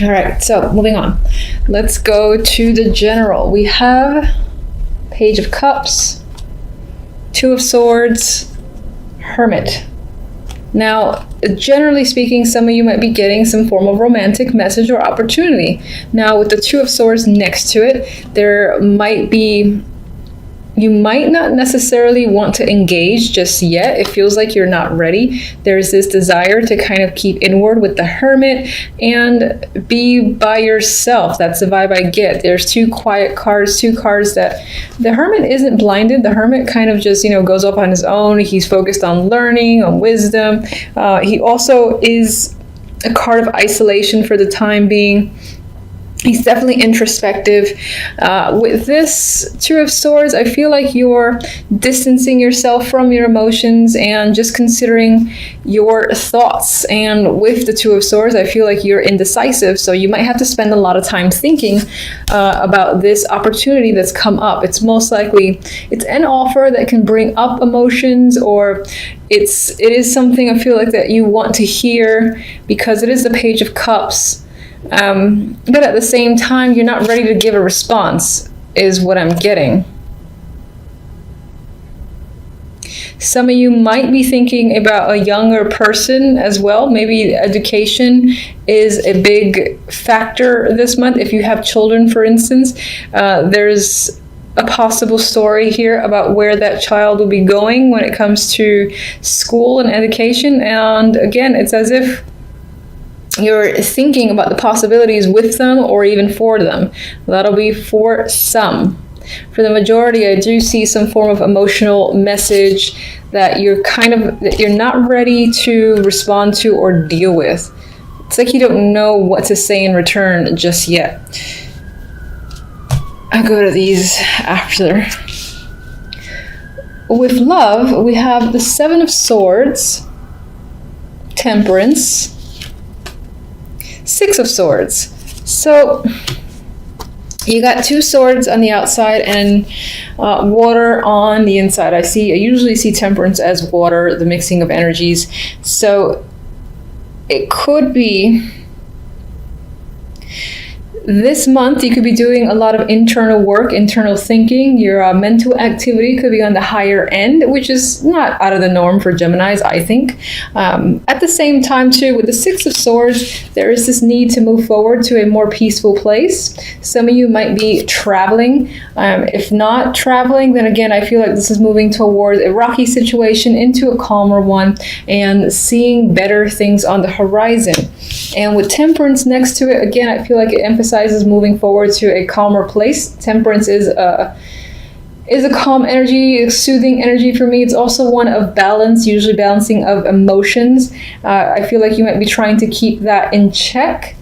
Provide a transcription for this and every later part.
All right, so moving on. Let's go to the general. We have Page of Cups, Two of Swords, Hermit. Now, generally speaking, some of you might be getting some form of romantic message or opportunity. Now, with the Two of Swords next to it, you might not necessarily want to engage just yet. It feels like you're not ready. There's this desire to kind of keep inward with the Hermit and be by yourself. That's the vibe I get. There's two quiet cards, two cards that the Hermit isn't blinded. The Hermit kind of just, goes up on his own. He's focused on learning, on wisdom. He also is a card of isolation for the time being. He's definitely introspective. With this Two of Swords, I feel like you're distancing yourself from your emotions and just considering your thoughts. And with the Two of Swords, I feel like you're indecisive. So you might have to spend a lot of time thinking about this opportunity that's come up. It's most likely, it's an offer that can bring up emotions, or it is something I feel like that you want to hear because it is the Page of Cups. But at the same time, you're not ready to give a response, is what I'm getting. Some of you might be thinking about a younger person as well. Maybe education is a big factor this month. If you have children, for instance, there's a possible story here about where that child will be going when it comes to school and education. And again, it's as if you're thinking about the possibilities with them or even for them. That'll be for some. For the majority, I do see some form of emotional message that you're not ready to respond to or deal with. It's like you don't know what to say in return just yet. I'll go to these after. With love, we have the Seven of Swords, Temperance, Six of Swords. So you got two swords on the outside and water on the inside. I usually see Temperance as water, the mixing of energies. So it could be this month you could be doing a lot of internal work, internal thinking. Your mental activity could be on the higher end, which is not out of the norm for Geminis, I think. At the same time, too, with the Six of Swords, there is this need to move forward to a more peaceful place. Some of you might be traveling. If not traveling, then again, I feel like this is moving towards a rocky situation into a calmer one and seeing better things on the horizon. And with Temperance next to it, again, I feel like it emphasizes moving forward to a calmer place. Temperance is a calm energy, a soothing energy for me. It's also one of balance, usually balancing of emotions. I feel like you might be trying to keep that in check.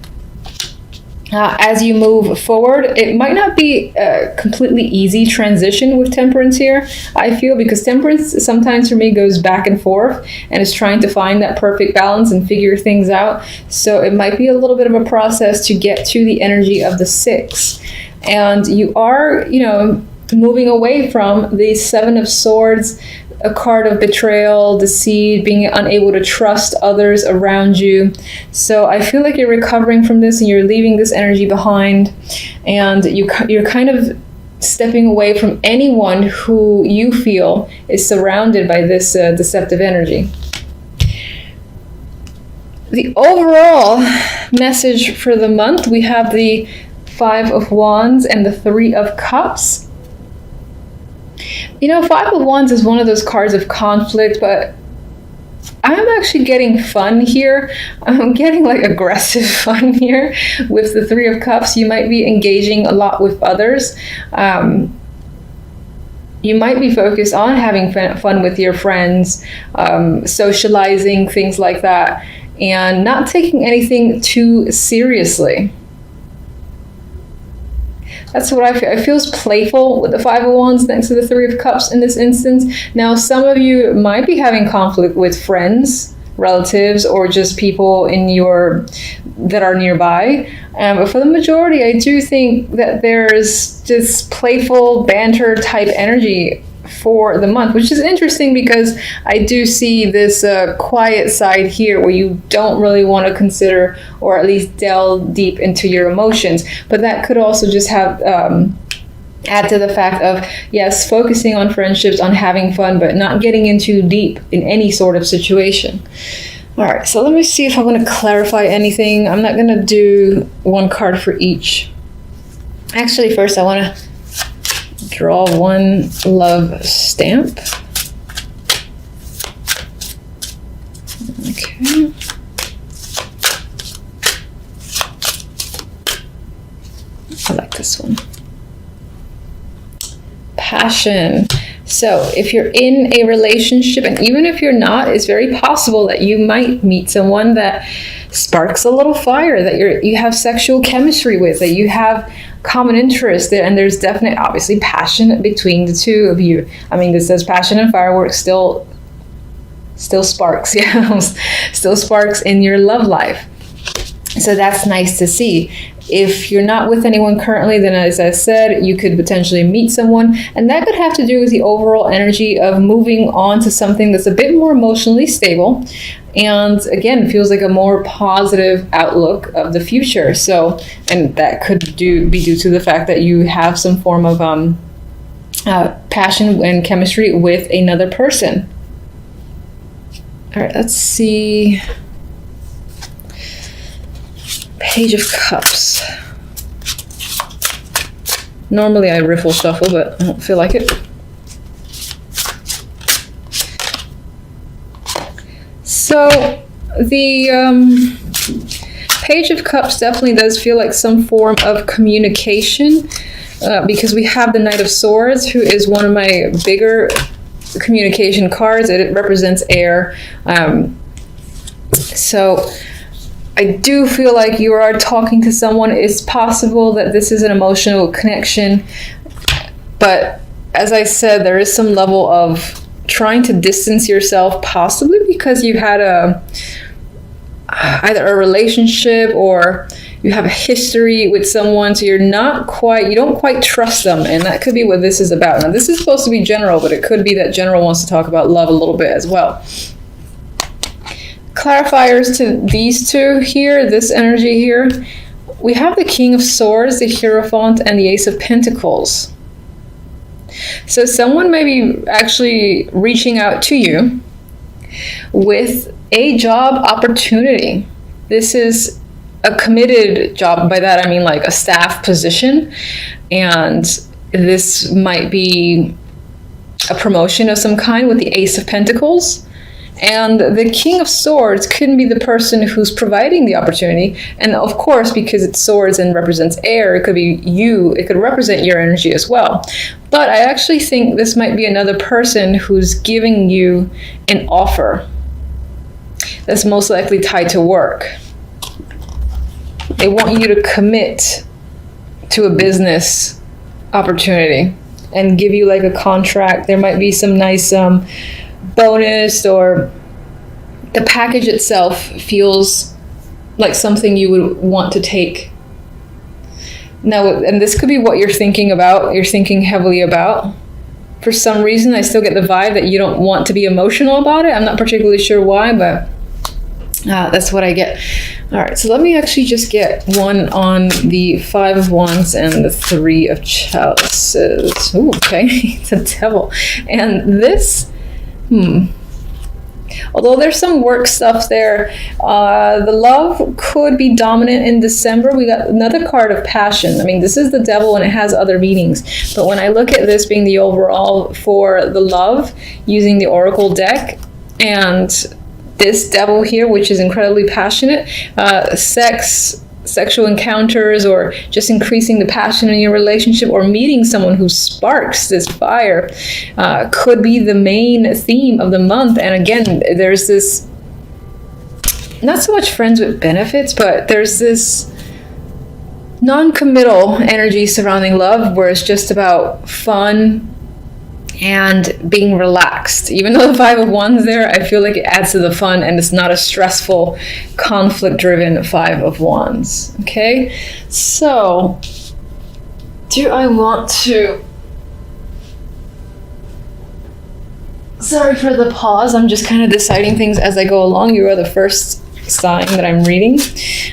As you move forward, it might not be a completely easy transition with Temperance here, I feel, because Temperance sometimes for me goes back and forth and is trying to find that perfect balance and figure things out. So it might be a little bit of a process to get to the energy of the Six. And you are, moving away from the Seven of Swords, a card of betrayal, deceit, being unable to trust others around you. So I feel like you're recovering from this and you're leaving this energy behind, and you're kind of stepping away from anyone who you feel is surrounded by this deceptive energy. The overall message for the month, we have the Five of Wands and the Three of Cups. Five of Wands is one of those cards of conflict, but I'm actually getting fun here. I'm getting aggressive fun here. With the Three of Cups, you might be engaging a lot with others. You might be focused on having fun with your friends, socializing, things like that, and not taking anything too seriously. That's what I feel. It feels playful with the Five of Wands next to the Three of Cups in this instance. Now, some of you might be having conflict with friends, relatives, or just people that are nearby. But for the majority, I do think that there's this playful banter type energy for the month, which is interesting because I do see this quiet side here where you don't really want to consider or at least delve deep into your emotions. But that could also just have add to the fact of, yes, focusing on friendships, on having fun, but not getting in too deep in any sort of situation. All right, so let me see if I want to clarify anything. I'm not going to do one card for each. Actually, first I want to draw one love stamp. Okay. I like this one. Passion. So if you're in a relationship, and even if you're not, it's very possible that you might meet someone that sparks a little fire, that you have sexual chemistry with, that you have common interest, and there's definite, obviously, passion between the two of you. I mean, this says passion and fireworks still sparks, yeah, still sparks in your love life. So that's nice to see. If you're not with anyone currently, then as I said, you could potentially meet someone, and that could have to do with the overall energy of moving on to something that's a bit more emotionally stable, and again, feels like a more positive outlook of the future. So, and that could be due to the fact that you have some form of passion and chemistry with another person. All right, let's see. Page of Cups. Normally I riffle shuffle, but I don't feel like it. So the Page of Cups definitely does feel like some form of communication, because we have the Knight of Swords, who is one of my bigger communication cards. It represents air. So I do feel like you are talking to someone. It's possible that this is an emotional connection, but as I said, there is some level of trying to distance yourself, possibly because you had either a relationship or you have a history with someone, so you don't quite trust them, and that could be what this is about. Now, this is supposed to be general, but it could be that general wants to talk about love a little bit as well. Clarifiers to these two here, this energy here, we have the King of Swords, the Hierophant, and the Ace of Pentacles. So someone may be actually reaching out to you with a job opportunity. This is a committed job. By that I mean like a staff position, and this might be a promotion of some kind with the Ace of Pentacles. And the King of Swords couldn't be the person who's providing the opportunity. And of course, because it's swords and represents air, it could be you. It could represent your energy as well. But I actually think this might be another person who's giving you an offer that's most likely tied to work. They want you to commit to a business opportunity and give you like a contract. There might be some nice bonus, or the package itself feels like something you would want to take. Now, and this could be what you're thinking about, you're thinking heavily about. For some reason, I still get the vibe that you don't want to be emotional about it. I'm not particularly sure why, but that's what I get. All right, so let me actually just get one on the Five of Wands and the Three of Chalices. Ooh, okay, it's a devil. And this, although there's some work stuff there, the love could be dominant in December. We got another card of passion. I mean, this is the devil and it has other meanings. But when I look at this being the overall for the love, using the Oracle deck, and this devil here, which is incredibly passionate, sexual encounters, or just increasing the passion in your relationship, or meeting someone who sparks this fire, could be the main theme of the month. And again, there's this, not so much friends with benefits, but there's this non-committal energy surrounding love, where it's just about fun and being relaxed. Even though the Five of Wands there, I feel like it adds to the fun, and it's not a stressful, conflict-driven Five of Wands. Okay, so do I want to Sorry for the pause. I'm just kind of deciding things as I go along. You are the first sign that I'm reading.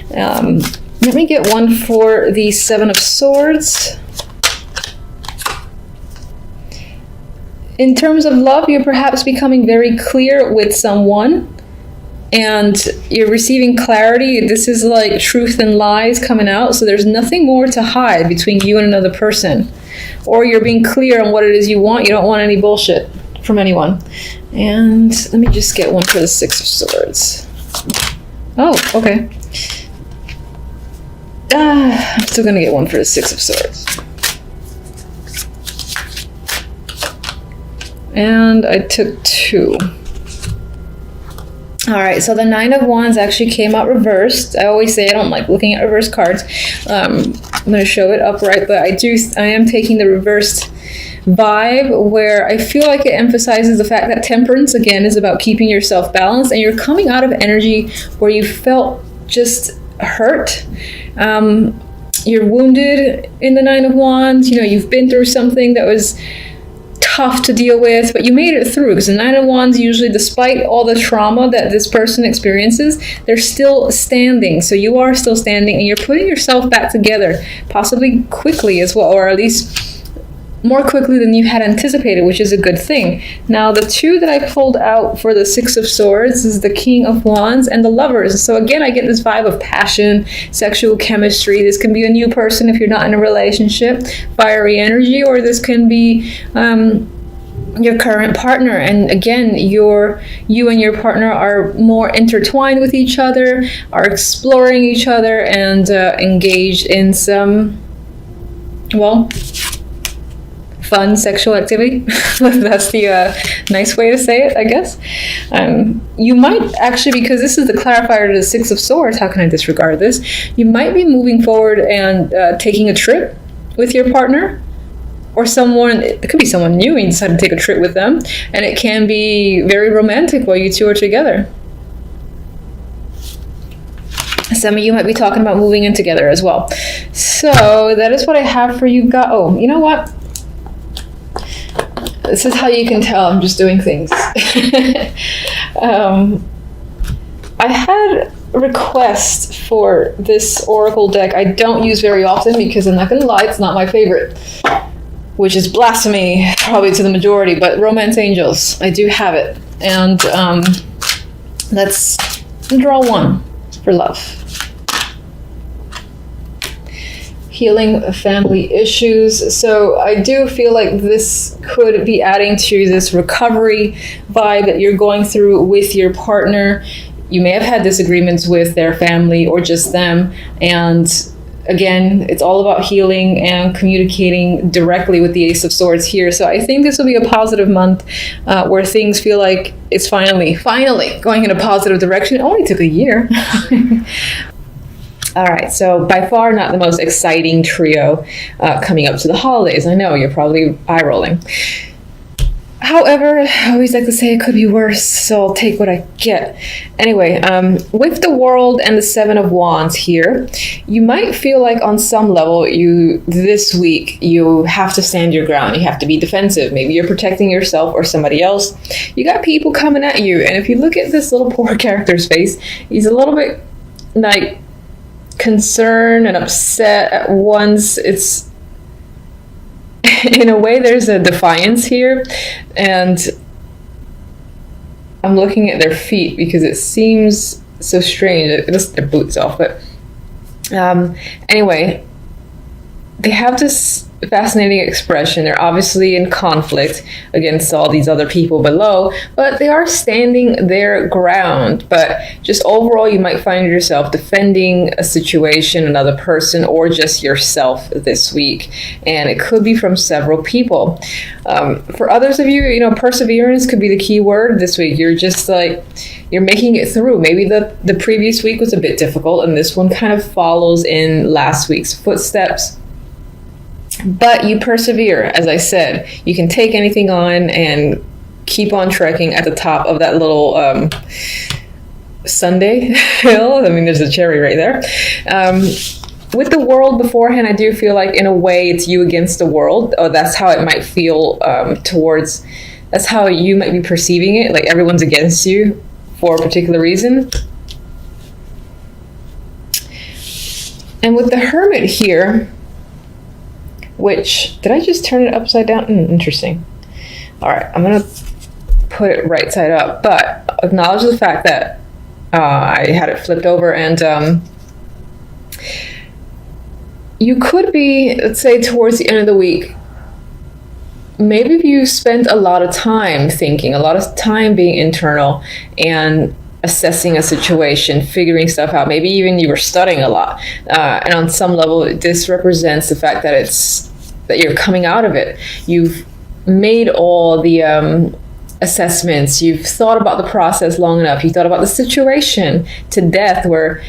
Let me get one for the Seven of Swords. In terms of love, you're perhaps becoming very clear with someone and you're receiving clarity. This is like truth and lies coming out. So there's nothing more to hide between you and another person. Or you're being clear on what it is you want. You don't want any bullshit from anyone. And let me just get one for the Six of Swords. Oh, okay. I'm still gonna get one for the Six of Swords. And I took two. All right, so the Nine of Wands actually came out reversed. I always say I don't like looking at reverse cards. I'm gonna show it upright, but I am taking the reversed vibe where I feel like it emphasizes the fact that temperance again is about keeping yourself balanced, and you're coming out of energy where you felt just hurt. You're wounded in the Nine of Wands. You know, you've been through something that was tough to deal with, but you made it through, because the Nine of Wands usually, despite all the trauma that this person experiences, they're still standing. So you are still standing and you're putting yourself back together, possibly quickly as well, or at least more quickly than you had anticipated, which is a good thing. Now, the two that I pulled out for the Six of Swords is the King of Wands and the Lovers. So again, I get this vibe of passion, sexual chemistry. This can be a new person if you're not in a relationship, fiery energy, or this can be your current partner. And again, you and your partner are more intertwined with each other, are exploring each other, and engaged in some, well, fun sexual activity. That's the nice way to say it, I guess. You might actually, because this is the clarifier to the Six of Swords, how can I disregard this? You might be moving forward and taking a trip with your partner, or someone, it could be someone new and you decide to take a trip with them, and it can be very romantic while you two are together. Some of you might be talking about moving in together as well. So that is what I have for you guys. Oh, you know what? This is how you can tell I'm just doing things. I had a request for this oracle deck I don't use very often, because I'm not going to lie, it's not my favorite, which is blasphemy probably to the majority, but Romance Angels, I do have it. And let's draw one for love. Healing family issues. So I do feel like this could be adding to this recovery vibe that you're going through with your partner. You may have had disagreements with their family or just them. And again, it's all about healing and communicating directly with the Ace of Swords here. So I think this will be a positive month where things feel like it's finally going in a positive direction. It only took a year. All right, so by far not the most exciting trio coming up to the holidays. I know, you're probably eye-rolling. However, I always like to say it could be worse, so I'll take what I get. Anyway, with the World and the Seven of Wands here, you might feel like on some level this week you have to stand your ground. You have to be defensive. Maybe you're protecting yourself or somebody else. You got people coming at you, and if you look at this little poor character's face, he's a little bit like concerned and upset at once. It's in a way there's a defiance here, and I'm looking at their feet because it seems so strange. It just their boots off, but anyway, they have this fascinating expression. They're obviously in conflict against all these other people below, but they are standing their ground. But just overall, you might find yourself defending a situation, another person, or just yourself this week. And it could be from several people. For others of you, perseverance could be the key word this week. You're just like, you're making it through. Maybe the previous week was a bit difficult, and this one kind of follows in last week's footsteps. But you persevere, as I said. You can take anything on and keep on trekking at the top of that little Sunday hill. I mean, there's a cherry right there. With the World beforehand, I do feel like in a way it's you against the world. Oh, that's how it might feel towards That's how you might be perceiving it, like everyone's against you for a particular reason. And with the Hermit here, which, did I just turn it upside down? Interesting. All right, I'm gonna put it right side up, but acknowledge the fact that I had it flipped over, and you could be, let's say towards the end of the week, maybe if you spent a lot of time thinking, a lot of time being internal and assessing a situation, figuring stuff out, maybe even you were studying a lot. And on some level, this represents the fact that that you're coming out of it. You've made all the assessments, you've thought about the process long enough, you thought about the situation to death, where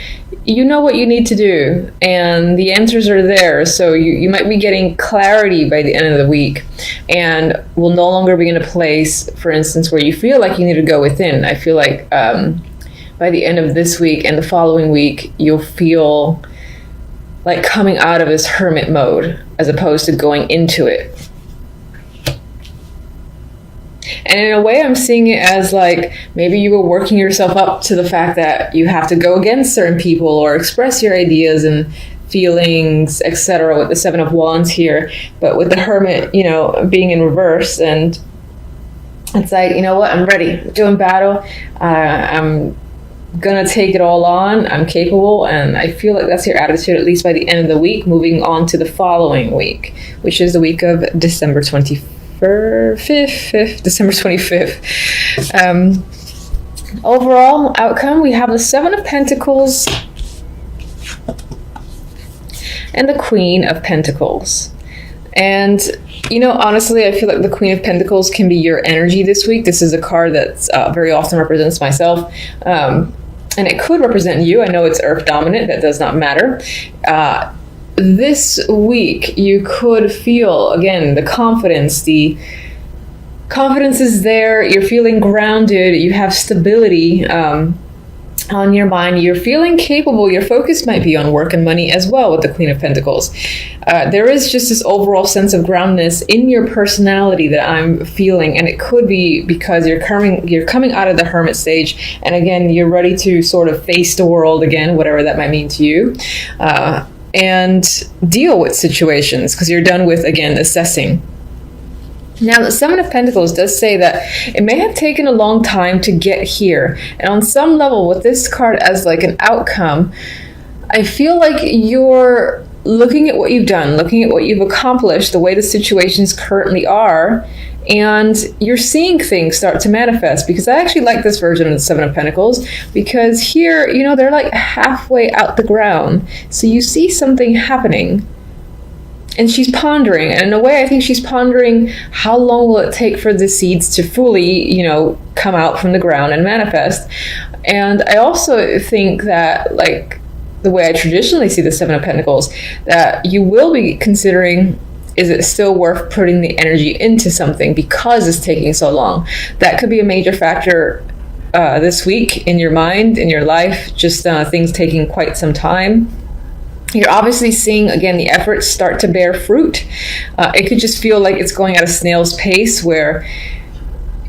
you know what you need to do and the answers are there. So you might be getting clarity by the end of the week, and will no longer be in a place, for instance, where you feel like you need to go within. I feel like by the end of this week and the following week, you'll feel like coming out of this hermit mode as opposed to going into it. And in a way, I'm seeing it as like maybe you were working yourself up to the fact that you have to go against certain people or express your ideas and feelings, etc. with the Seven of Wands here. But with the Hermit, you know, being in reverse, and it's like, you know what, I'm ready, doing battle. I'm gonna take it all on. I'm capable, and I feel like that's your attitude, at least by the end of the week, moving on to the following week, which is the week of December 25th. December 25th. Overall outcome, we have the Seven of Pentacles and the Queen of Pentacles. And, you know, honestly, I feel like the Queen of Pentacles can be your energy this week. This is a card that's very often represents myself. And it could represent you. I know it's Earth dominant. That does not matter. This week, you could feel, again, the confidence. The confidence is there. You're feeling grounded. You have stability on your mind. You're feeling capable. Your focus might be on work and money as well with the Queen of Pentacles. There is just this overall sense of groundedness in your personality that I'm feeling, and it could be because you're coming out of the Hermit stage, and again, you're ready to sort of face the world again, whatever that might mean to you. And deal with situations, because you're done with, again, assessing. Now, the Seven of Pentacles does say that it may have taken a long time to get here. And on some level, with this card as like an outcome, I feel like you're looking at what you've done, looking at what you've accomplished, the way the situations currently are, and you're seeing things start to manifest. Because I actually like this version of the Seven of Pentacles, because here, you know, they're like halfway out the ground. So you see something happening, and she's pondering. And in a way, I think she's pondering, how long will it take for the seeds to fully, you know, come out from the ground and manifest? And I also think that, like, the way I traditionally see the Seven of Pentacles, that you will be considering, is it still worth putting the energy into something because it's taking so long? That could be a major factor this week in your mind, in your life, just things taking quite some time. You're obviously seeing, again, the efforts start to bear fruit. It could just feel like it's going at a snail's pace, where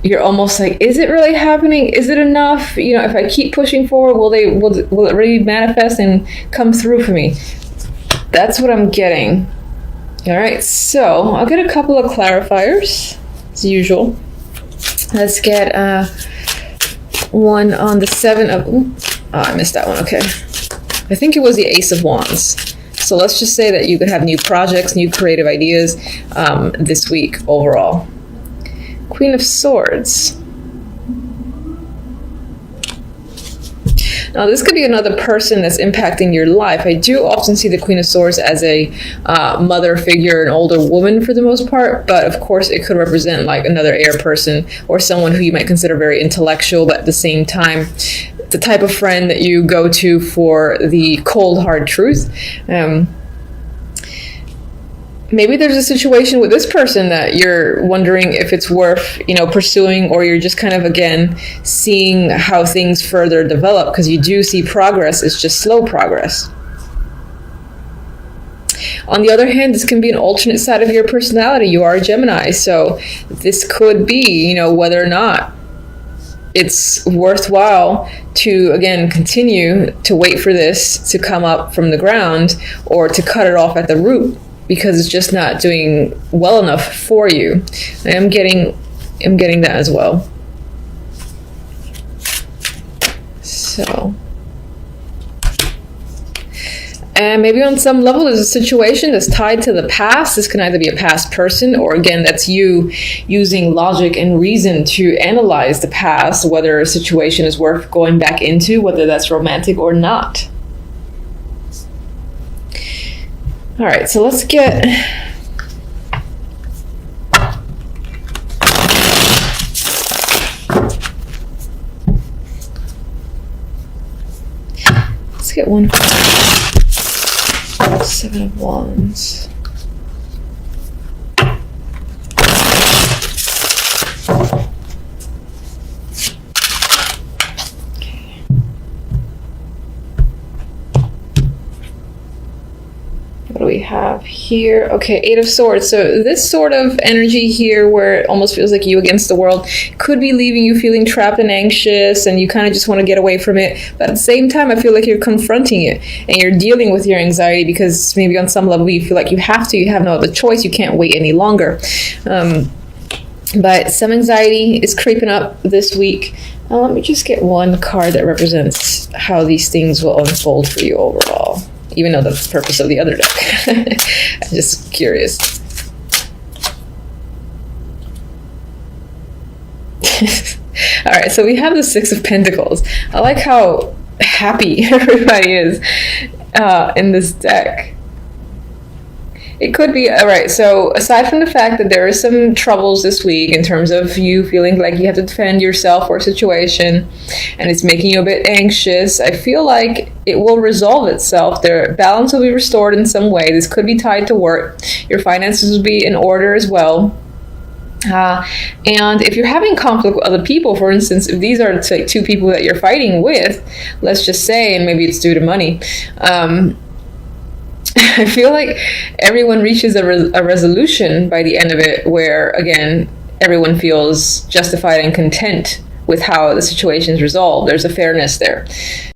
you're almost like, is it really happening? Is it enough? You know, if I keep pushing forward, will it really manifest and come through for me? That's what I'm getting. All right, so I'll get a couple of clarifiers, as usual. Let's get one on the Seven of... I missed that one. Okay. I think it was the Ace of Wands. So let's just say that you could have new projects, new creative ideas this week overall. Queen of Swords. Now, this could be another person that's impacting your life. I do often see the Queen of Swords as a mother figure, an older woman for the most part, but of course it could represent like another air person, or someone who you might consider very intellectual, but at the same time, the type of friend that you go to for the cold, hard truth. Maybe there's a situation with this person that you're wondering if it's worth, you know, pursuing, or you're just kind of, again, seeing how things further develop, because you do see progress. It's just slow progress. On the other hand, this can be an alternate side of your personality. You are a Gemini, so this could be, you know, whether or not it's worthwhile to, again, continue to wait for this to come up from the ground or to cut it off at the root because it's just not doing well enough for you. I'm getting that as well. So, and maybe on some level there's a situation that's tied to the past. This can either be a past person or, again, that's you using logic and reason to analyze the past, whether a situation is worth going back into, whether that's romantic or not. All right, so let's get... Let's get one. 7 of Wands. What do we have here? Okay, 8 of Swords. So this sort of energy here where it almost feels like you against the world could be leaving you feeling trapped and anxious, and you kind of just want to get away from it. But at the same time, I feel like you're confronting it and you're dealing with your anxiety because maybe on some level you feel like you have no other choice. You can't wait any longer. But some anxiety is creeping up this week. Let me just get one card that represents how these things will unfold for you overall. Even though that's the purpose of the other deck. I'm just curious. All right, so we have the 6 of Pentacles. I like how happy everybody is in this deck. It could be, all right, so aside from the fact that there are some troubles this week in terms of you feeling like you have to defend yourself or a situation and it's making you a bit anxious, I feel like it will resolve itself. Their balance will be restored in some way. This could be tied to work. Your finances will be in order as well. And if you're having conflict with other people, for instance, if these are like 2 people that you're fighting with, let's just say, and maybe it's due to money, I feel like everyone reaches a resolution by the end of it where, again, everyone feels justified and content with how the situation is resolved. There's a fairness there.